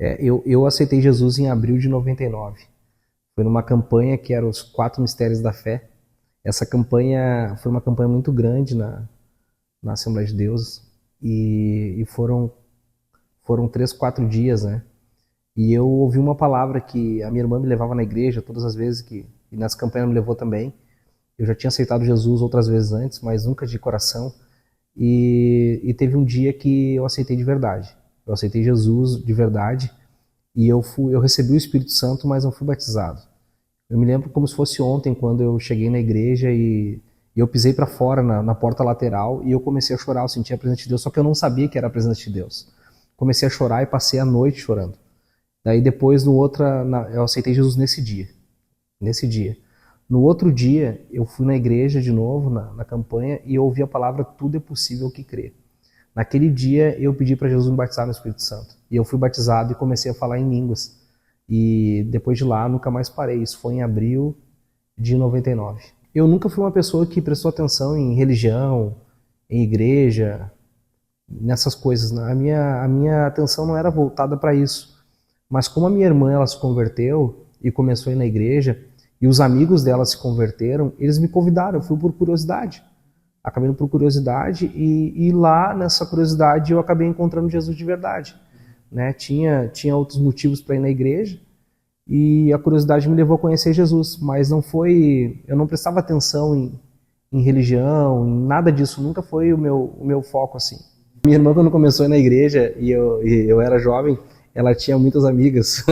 Eu aceitei Jesus em abril de 99. Foi numa campanha que era os 4 Mistérios da Fé. Essa campanha foi uma campanha muito grande na Assembleia de Deus. E foram 3, 4 dias, né? E eu ouvi uma palavra que a minha irmã me levava na igreja todas as vezes, e nessa campanha me levou também. Eu já tinha aceitado Jesus outras vezes antes, mas nunca de coração. E teve um dia que eu aceitei de verdade. Eu aceitei Jesus de verdade e eu recebi o Espírito Santo, mas não fui batizado. Eu me lembro como se fosse ontem, quando eu cheguei na igreja e eu pisei para fora na porta lateral e eu comecei a chorar, eu senti a presença de Deus, só que eu não sabia que era a presença de Deus. Comecei a chorar e passei a noite chorando. Daí depois, eu aceitei Jesus nesse dia. Nesse dia. No outro dia, eu fui na igreja de novo, na campanha, e eu ouvi a palavra "tudo é possível que crê". Naquele dia, eu pedi para Jesus me batizar no Espírito Santo. E eu fui batizado e comecei a falar em línguas. E depois de lá, nunca mais parei. Isso foi em abril de 99. Eu nunca fui uma pessoa que prestou atenção em religião, em igreja, nessas coisas. A minha atenção não era voltada para isso. Mas como a minha irmã ela se converteu e começou a ir na igreja, e os amigos dela se converteram, eles me convidaram, eu fui por curiosidade. Acabei indo por curiosidade e lá nessa curiosidade eu acabei encontrando Jesus de verdade. Né? Tinha outros motivos para ir na igreja e a curiosidade me levou a conhecer Jesus, mas eu não prestava atenção em religião, em nada disso, nunca foi o meu foco assim. Minha irmã, quando começou a ir na igreja e eu era jovem, ela tinha muitas amigas.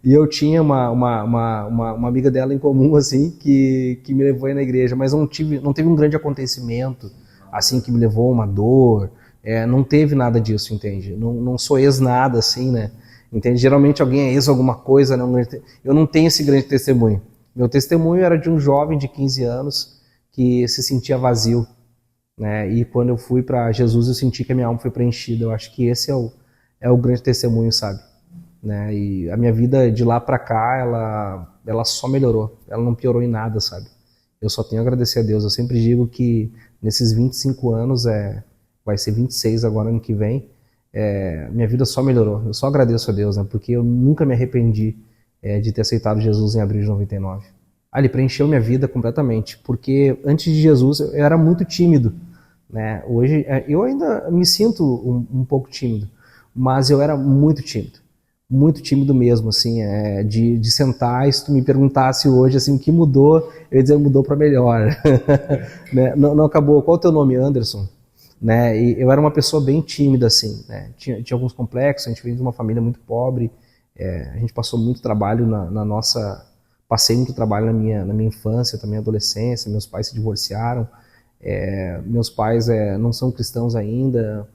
E eu tinha uma amiga dela em comum, assim, que me levou aí na igreja, mas não teve um grande acontecimento, assim, que me levou a uma dor, não teve nada disso, entende? Não sou ex-nada, assim, né? Entende? Geralmente alguém é ex alguma coisa, né? Eu não tenho esse grande testemunho. Meu testemunho era de um jovem de 15 anos que se sentia vazio, né? E quando eu fui para Jesus, eu senti que a minha alma foi preenchida. Eu acho que esse é o grande testemunho, sabe? Né? E a minha vida de lá para cá, ela só melhorou. Ela não piorou em nada, sabe? Eu só tenho a agradecer a Deus. Eu sempre digo que nesses 25 anos, vai ser 26 agora ano que vem, minha vida só melhorou. Eu só agradeço a Deus, né? Porque eu nunca me arrependi de ter aceitado Jesus em abril de 99. Ele preencheu minha vida completamente, porque antes de Jesus eu era muito tímido. Né? Hoje eu ainda me sinto um pouco tímido, mas eu era muito tímido mesmo, assim, de sentar, e se tu me perguntasse hoje assim, o que mudou, eu ia dizer mudou para melhor. Né? Não acabou. Qual é o teu nome? Anderson? Né? E eu era uma pessoa bem tímida, assim, né? Tinha alguns complexos, a gente veio de uma família muito pobre, a gente passou muito trabalho passei muito trabalho na minha infância, também adolescência, meus pais se divorciaram, meus pais não são cristãos ainda,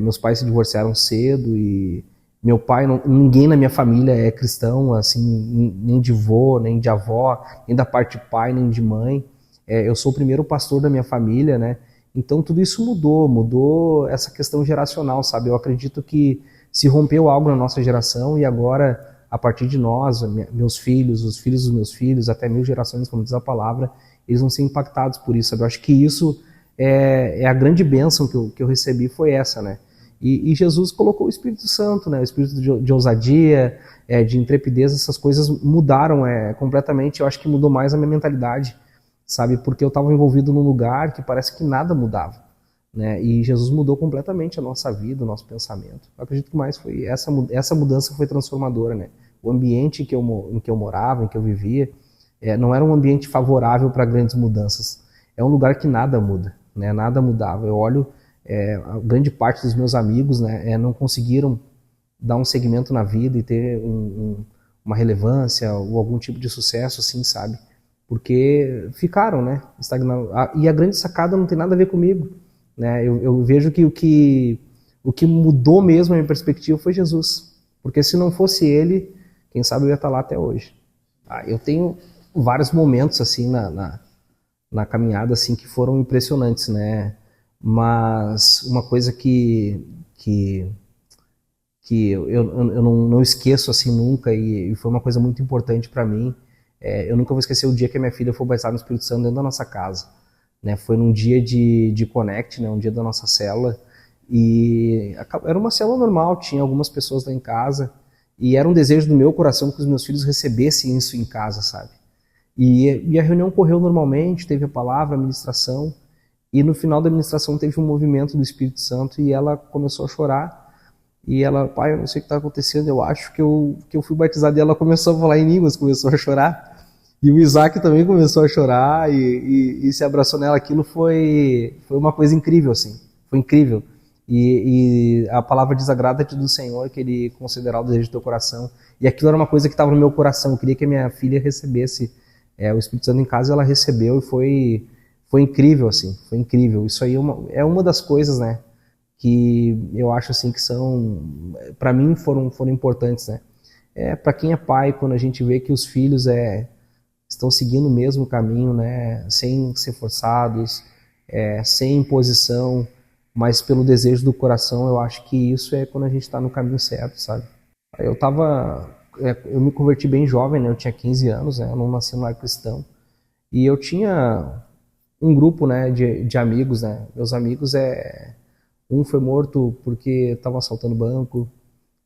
meus pais se divorciaram cedo e meu pai, ninguém na minha família é cristão, assim, nem de vô, nem de avó, nem da parte de pai, nem de mãe. Eu sou o primeiro pastor da minha família, né? Então tudo isso mudou essa questão geracional, sabe? Eu acredito que se rompeu algo na nossa geração e agora, a partir de nós, meus filhos, os filhos dos meus filhos, até 1000 gerações, como diz a palavra, eles vão ser impactados por isso, sabe? Eu acho que isso é a grande bênção que eu recebi, foi essa, né? E Jesus colocou o Espírito Santo, né? O espírito de ousadia, de intrepidez, essas coisas mudaram completamente. Eu acho que mudou mais a minha mentalidade, sabe? Porque eu estava envolvido num lugar que parece que nada mudava, né? E Jesus mudou completamente a nossa vida, o nosso pensamento. Eu acredito que mais foi essa mudança foi transformadora, né? O ambiente em que eu morava, em que eu vivia, não era um ambiente favorável para grandes mudanças. É um lugar que nada muda, né? Nada mudava. Eu olho a grande parte dos meus amigos, né, não conseguiram dar um segmento na vida e ter uma relevância ou algum tipo de sucesso, assim, sabe? Porque ficaram, né, estagnados. E a grande sacada não tem nada a ver comigo, né? Eu vejo que o que mudou mesmo a minha perspectiva foi Jesus. Porque se não fosse ele, quem sabe eu ia estar lá até hoje. Eu tenho vários momentos, assim, na caminhada, assim, que foram impressionantes, né? Mas uma coisa que eu não esqueço assim nunca, e foi uma coisa muito importante para mim, eu nunca vou esquecer o dia que a minha filha foi batizada no Espírito Santo dentro da nossa casa, né? Foi num dia de Connect, né? Um dia da nossa célula, E era uma célula normal, tinha algumas pessoas lá em casa, e era um desejo do meu coração que os meus filhos recebessem isso em casa, sabe? E a reunião correu normalmente, teve a palavra, a ministração, e no final da ministração teve um movimento do Espírito Santo e ela começou a chorar. E ela, pai, eu não sei o que está acontecendo, eu acho que eu fui batizado. E ela começou a falar em línguas, começou a chorar. E o Isaac também começou a chorar e se abraçou nela. Aquilo foi uma coisa incrível, assim. Foi incrível. E a palavra diz: agrada-te do Senhor, que Ele considerar o desejo do teu coração. E aquilo era uma coisa que estava no meu coração. Eu queria que a minha filha recebesse o Espírito Santo em casa. Ela recebeu e foi incrível, assim. Foi incrível. Isso aí é uma das coisas, né, que eu acho assim que são, para mim, foram importantes, né? Para quem é pai, quando a gente vê que os filhos estão seguindo o mesmo caminho, né, sem ser forçados, sem imposição, mas pelo desejo do coração, eu acho que isso é quando a gente está no caminho certo, sabe? Eu me converti bem jovem, né? Eu tinha 15 anos, né? Eu não nasci no lar cristão. E eu tinha um grupo, né, de amigos, né? Meus amigos um foi morto porque estava assaltando banco,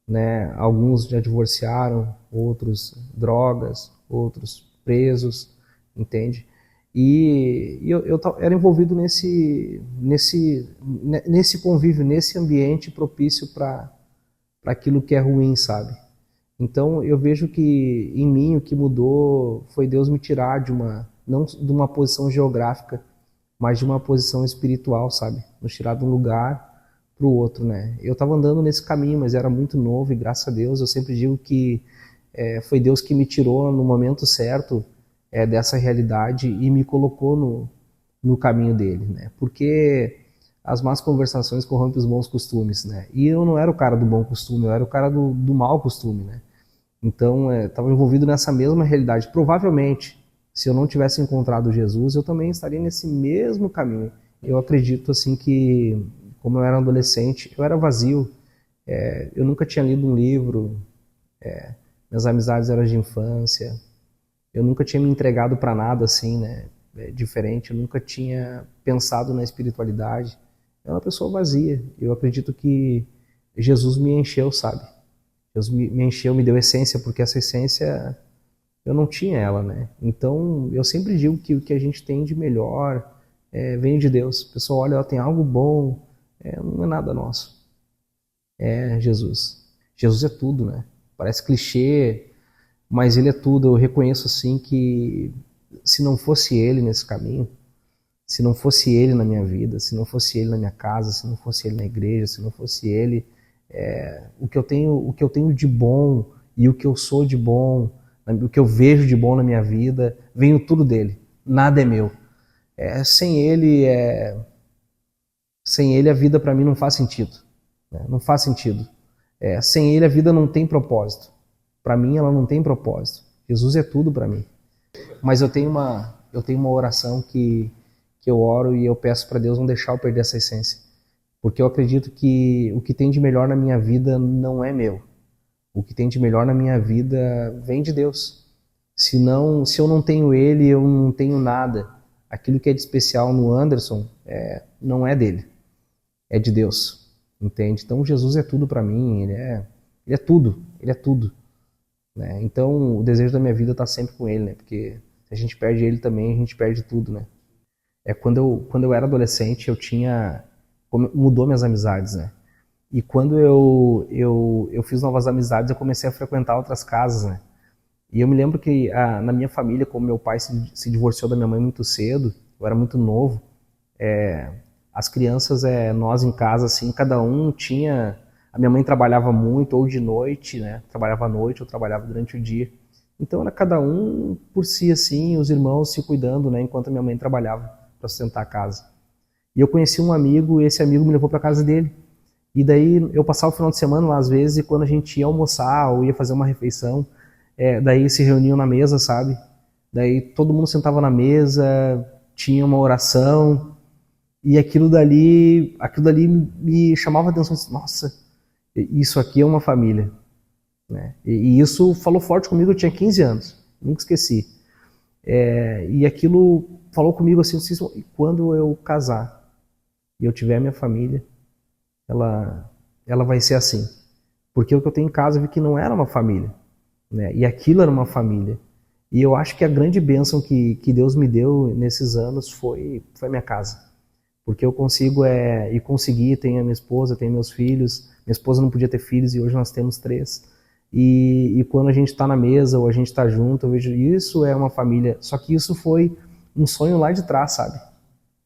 né? Alguns já divorciaram, outros drogas, outros presos, entende? E eu era envolvido nesse convívio, nesse ambiente propício para aquilo que é ruim, sabe? Então eu vejo que em mim o que mudou foi Deus me tirar não de uma posição geográfica, mas de uma posição espiritual, sabe? Nos tirar de um lugar para o outro, né? Eu estava andando nesse caminho, mas era muito novo e graças a Deus eu sempre digo que foi Deus que me tirou no momento certo dessa realidade e me colocou no caminho dele, né? Porque as más conversações corrompem os bons costumes, né? E eu não era o cara do bom costume, eu era o cara do mau costume, né? Então, estava envolvido nessa mesma realidade. Provavelmente, se eu não tivesse encontrado Jesus, eu também estaria nesse mesmo caminho. Eu acredito assim que, como eu era adolescente, eu era vazio. Eu nunca tinha lido um livro. Minhas amizades eram de infância. Eu nunca tinha me entregado para nada assim, né? Diferente. Eu nunca tinha pensado na espiritualidade. Eu era uma pessoa vazia. Eu acredito que Jesus me encheu, sabe? Deus me encheu, me deu essência, porque essa essência eu não tinha ela, né? Então eu sempre digo que o que a gente tem de melhor vem de Deus. O pessoal olha, tem algo bom, não é nada nosso. É Jesus. Jesus é tudo, né? Parece clichê, mas ele é tudo. Eu reconheço assim que se não fosse ele nesse caminho, se não fosse ele na minha vida, se não fosse ele na minha casa, se não fosse ele na igreja, se não fosse ele, o que eu tenho de bom e o que eu sou de bom, o que eu vejo de bom na minha vida, vem tudo dele. Nada é meu. Sem ele a vida para mim não faz sentido, né? Não faz sentido. Sem ele a vida não tem propósito. Para mim ela não tem propósito. Jesus é tudo para mim. Mas eu tenho uma oração que eu oro e eu peço para Deus não deixar eu perder essa essência. Porque eu acredito que o que tem de melhor na minha vida não é meu. O que tem de melhor na minha vida vem de Deus. Se eu não tenho ele, eu não tenho nada. Aquilo que é de especial no Anderson não é dele, é de Deus. Entende? Então Jesus é tudo para mim, ele é tudo, ele é tudo. Né? Então o desejo da minha vida está sempre com ele, né? Porque se a gente perde ele também, a gente perde tudo, né? Quando eu era adolescente, mudou minhas amizades, né? E quando eu fiz novas amizades, eu comecei a frequentar outras casas, né? E eu me lembro que na minha família, como meu pai se divorciou da minha mãe muito cedo, eu era muito novo, as crianças, nós em casa, assim, cada um tinha... A minha mãe trabalhava muito, ou de noite, né? Trabalhava à noite, ou trabalhava durante o dia. Então era cada um por si, assim, os irmãos se cuidando, né? Enquanto a minha mãe trabalhava para sustentar a casa. E eu conheci um amigo, e esse amigo me levou para casa dele. E daí eu passava o final de semana lá às vezes, e quando a gente ia almoçar ou ia fazer uma refeição, daí se reuniam na mesa, sabe? Daí todo mundo sentava na mesa, tinha uma oração, e aquilo dali me chamava a atenção. Nossa, isso aqui é uma família. Né? E isso falou forte comigo, eu tinha 15 anos, nunca esqueci. E aquilo falou comigo assim, quando eu casar e eu tiver minha família, ela vai ser assim. Porque o que eu tenho em casa eu vi que não era uma família, né? E aquilo era uma família. E eu acho que a grande bênção que Deus me deu nesses anos foi a minha casa. Porque eu consigo, e consegui, tenho a minha esposa, tenho meus filhos. Minha esposa não podia ter filhos e hoje nós temos 3. E quando a gente está na mesa ou a gente está junto, eu vejo isso é uma família. Só que isso foi um sonho lá de trás, sabe?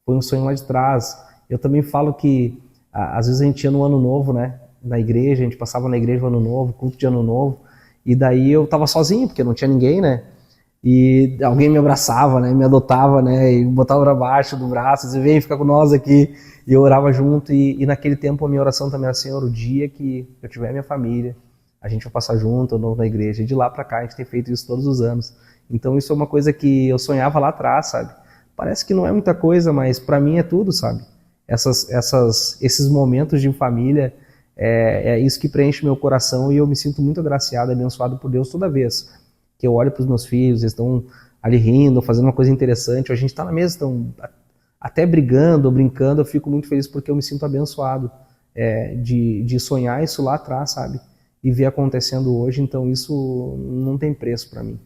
Foi um sonho lá de trás. Eu também falo que às vezes a gente ia no ano novo, né? Na igreja, a gente passava na igreja no ano novo, culto de ano novo. E daí eu tava sozinho, porque não tinha ninguém, né? E alguém me abraçava, né? Me adotava, né? E botava pra baixo do braço, dizia, vem, fica com nós aqui. E eu orava junto. E naquele tempo a minha oração também era, Senhor, o dia que eu tiver minha família, a gente vai passar junto ou na igreja. E de lá pra cá a gente tem feito isso todos os anos. Então isso é uma coisa que eu sonhava lá atrás, sabe? Parece que não é muita coisa, mas pra mim é tudo, sabe? Esses momentos de família é isso que preenche meu coração e eu me sinto muito agraciado, abençoado por Deus toda vez que eu olho para os meus filhos, eles estão ali rindo, fazendo uma coisa interessante, a gente está na mesa, estão até brigando ou brincando, eu fico muito feliz porque eu me sinto abençoado de sonhar isso lá atrás, sabe? E ver acontecendo hoje, então isso não tem preço para mim.